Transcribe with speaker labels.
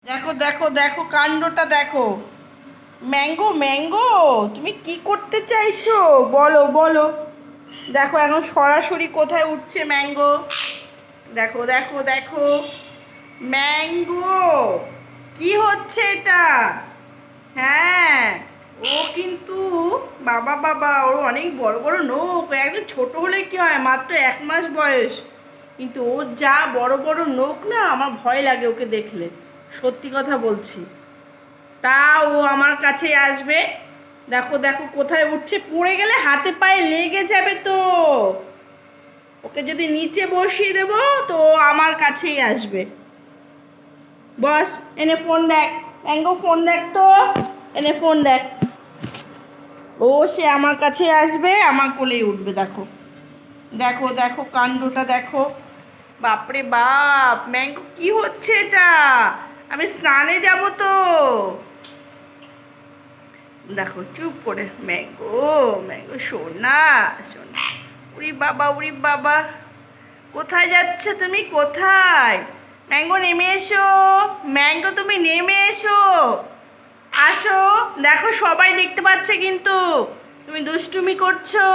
Speaker 1: দেখো দেখো দেখো কাণ্ডটা দেখো। ম্যাঙ্গো ম্যাঙ্গো, তুমি কি করতে চাইছো বলো বলো। দেখো এখন সরাসরি কোথায় উঠছে ম্যাঙ্গো। দেখো দেখো দেখো ম্যাঙ্গো, কি হচ্ছে এটা? হ্যাঁ, ও কিন্তু বাবা বাবা, ওর অনেক বড় বড় নখ। একদম ছোট হলে কি হয়, মাত্র 1 মাস বয়স, কিন্তু ওর যা বড় বড় নখ না, আমার ভয় লাগে ওকে দেখলে, সত্যি কথা বলছি। তা ও আমার কাছে আসবে। দেখো দেখো কোথায় উঠছে, পড়ে গেলে হাতে পায়ে লেগে যাবে তো। ওকে যদি নিচে বসিয়ে দেবো তো ও আমার কাছেই আসবে। বস, এনে ফোন দেখ। ম্যাঙ্গো ফোন দেখ তো, এনে ফোন দেখ। ও সে আমার কাছে আসবে, আমার কোলেই উঠবে। দেখো দেখো দেখো কাণ্ডটা দেখো। বাপরে বাপ, ম্যাঙ্গো কি হচ্ছে এটা? আমি স্নানে যাব তো। দেখো চুপ করে, ম্যাঙ্গো ম্যাঙ্গো সোনা সোনা। উরি বাবা উরি বাবা, কোথায় যাচ্ছ তুমি, কোথায়? ম্যাঙ্গো নেমে এসো, ম্যাঙ্গো তুমি নেমে এসো, আসো। দেখো সবাই দেখতে পাচ্ছে কিন্তু তুমি দুষ্টুমি করছো।